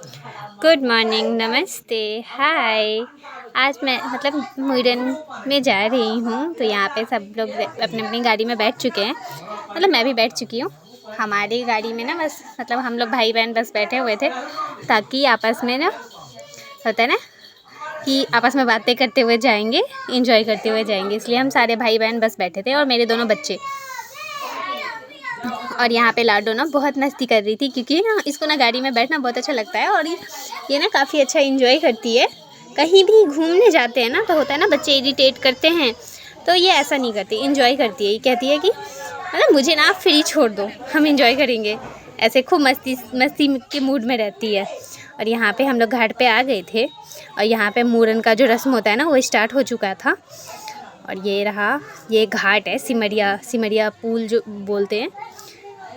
Good morning, नमस्ते, हाय। आज मैं मुरन में जा रही हूँ, तो यहाँ पे सब लोग अपनी अपनी गाड़ी में बैठ चुके हैं। मैं भी बैठ चुकी हूँ। हमारी गाड़ी में ना बस हम लोग भाई बहन बस बैठे हुए थे, ताकि आपस में ना होता है ना कि आपस में बातें करते हुए जाएंगे, इंजॉय करते हुए जाएंगे। इसलिए हम सारे भाई बहन बस बैठे थे और मेरे दोनों बच्चे। और यहाँ पे लाडो ना बहुत मस्ती कर रही थी, क्योंकि ना इसको ना गाड़ी में बैठना बहुत अच्छा लगता है और ये ना काफ़ी अच्छा इंजॉय करती है। कहीं भी घूमने जाते हैं ना तो होता है ना बच्चे इरिटेट करते हैं, तो ये ऐसा नहीं करती, इंजॉय करती है। ये कहती है कि मुझे ना आप फ्री छोड़ दो, हम इंजॉय करेंगे। ऐसे खूब मस्ती के मूड में रहती है। और यहाँ पे हम लोग घाट पे आ गए थे और यहाँ पे मूरन का जो रस्म होता है ना वो स्टार्ट हो चुका था। और ये घाट है, सिमरिया पुल जो बोलते हैं,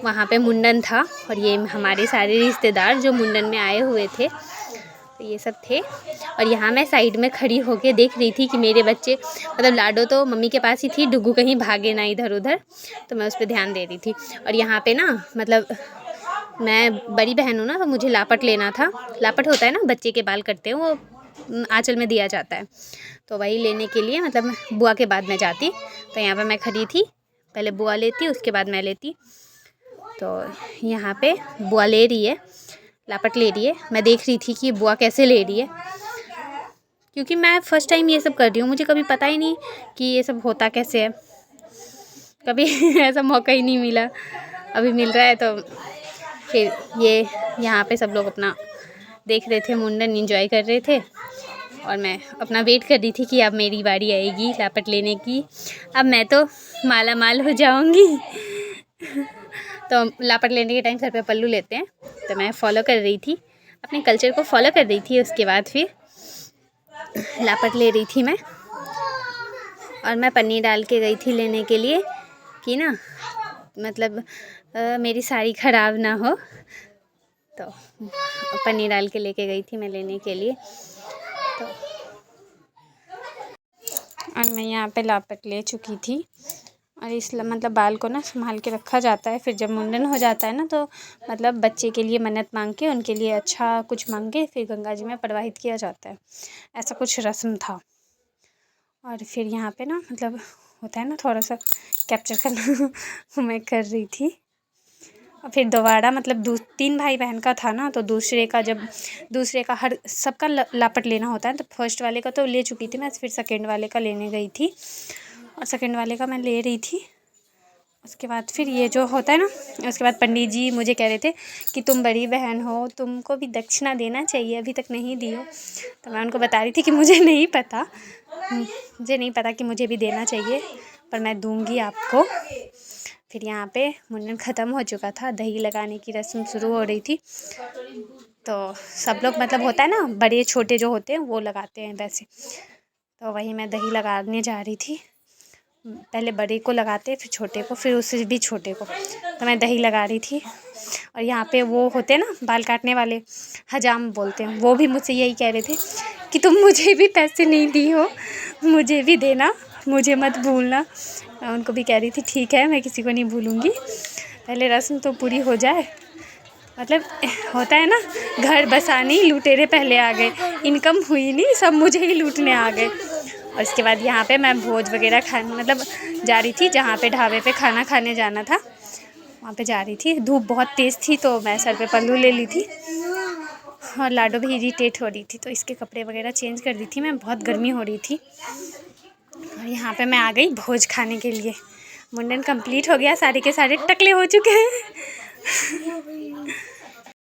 वहाँ पे मुंडन था। और ये हमारे सारे रिश्तेदार जो मुंडन में आए हुए थे, तो ये सब थे। और यहाँ मैं साइड में खड़ी होके देख रही थी कि मेरे बच्चे लाडो तो मम्मी के पास ही थी, डुगू कहीं भागे ना इधर उधर, तो मैं उस पर ध्यान दे रही थी। और यहाँ पे ना मैं बड़ी बहन हूँ ना, तो मुझे लापट लेना था। लापट होता है ना, बच्चे के बाल कटते हैं, वो आंचल में दिया जाता है, तो वही लेने के लिए बुआ के बाद मैं जाती। तो यहाँ पर मैं खड़ी थी, पहले बुआ लेती उसके बाद मैं लेती। तो यहाँ पे बुआ ले रही है, लापट ले रही है। मैं देख रही थी कि बुआ कैसे ले रही है, क्योंकि मैं फ़र्स्ट टाइम ये सब कर रही हूँ, मुझे कभी पता ही नहीं कि ये सब होता कैसे है। कभी ऐसा मौका ही नहीं मिला, अभी मिल रहा है। तो फिर ये यहाँ पे सब लोग अपना देख रहे थे, मुंडन एंजॉय कर रहे थे। और मैं अपना वेट कर रही थी कि अब मेरी बारी आएगी लापट लेने की, अब मैं तो माला माल हो जाऊँगी। तो लापट लेने के टाइम सर पे पल्लू लेते हैं, तो मैं फॉलो कर रही थी, अपने कल्चर को फॉलो कर रही थी। उसके बाद फिर लापट ले रही थी मैं, और मैं पन्नी डाल के गई थी लेने के लिए कि ना मेरी साड़ी ख़राब ना हो, तो पन्नी डाल के लेके गई थी मैं लेने के लिए। तो और मैं यहाँ पे लापट ले चुकी थी। और इस बाल को ना संभाल के रखा जाता है, फिर जब मुंडन हो जाता है ना, तो बच्चे के लिए मन्नत मांग के, उनके लिए अच्छा कुछ मांग के फिर गंगा जी में प्रवाहित किया जाता है। ऐसा कुछ रस्म था। और फिर यहाँ पे ना होता है ना थोड़ा सा कैप्चर करना मैं कर रही थी। और फिर दोबारा 3 भाई बहन का था ना, तो दूसरे का हर सबका लापट लेना होता है। तो फर्स्ट वाले का तो ले चुकी थी मैं, फिर सेकेंड वाले का लेने गई थी, और सेकेंड वाले का मैं ले रही थी। उसके बाद फिर ये जो होता है ना, उसके बाद पंडित जी मुझे कह रहे थे कि तुम बड़ी बहन हो, तुमको भी दक्षिणा देना चाहिए, अभी तक नहीं दी हो। तो मैं उनको बता रही थी कि मुझे नहीं पता कि मुझे भी देना चाहिए, पर मैं दूंगी आपको। फिर यहाँ पे मुंडन ख़त्म हो चुका था, दही लगाने की रस्म शुरू हो रही थी। तो सब लोग होता है ना, बड़े छोटे जो होते हैं वो लगाते हैं वैसे, तो वही मैं दही लगाने जा रही थी। पहले बड़े को लगाते, फिर छोटे को, फिर उससे भी छोटे को, तो मैं दही लगा रही थी। और यहाँ पे वो होते हैं ना बाल काटने वाले, हजाम बोलते हैं, वो भी मुझसे यही कह रहे थे कि तुम मुझे भी पैसे नहीं दी हो, मुझे भी देना, मुझे मत भूलना। मैं उनको भी कह रही थी ठीक है, मैं किसी को नहीं भूलूँगी, पहले रस्म तो पूरी हो जाए। होता है ना, घर बसाने लुटेरे पहले आ गए, इनकम हुई नहीं, सब मुझे ही लूटने आ गए। और इसके बाद यहाँ पे मैं भोज वगैरह खाने जा रही थी, जहाँ पे ढाबे पे खाना खाने जाना था, वहाँ पे जा रही थी। धूप बहुत तेज़ थी, तो मैं सर पे पल्लू ले ली थी, और लाडो भी इरिटेट हो रही थी, तो इसके कपड़े वगैरह चेंज कर दी थी मैं, बहुत गर्मी हो रही थी। और यहाँ पे मैं आ गई भोज खाने के लिए। मुंडन कंप्लीट हो गया, सारे के सारे टकले हो चुके हैं।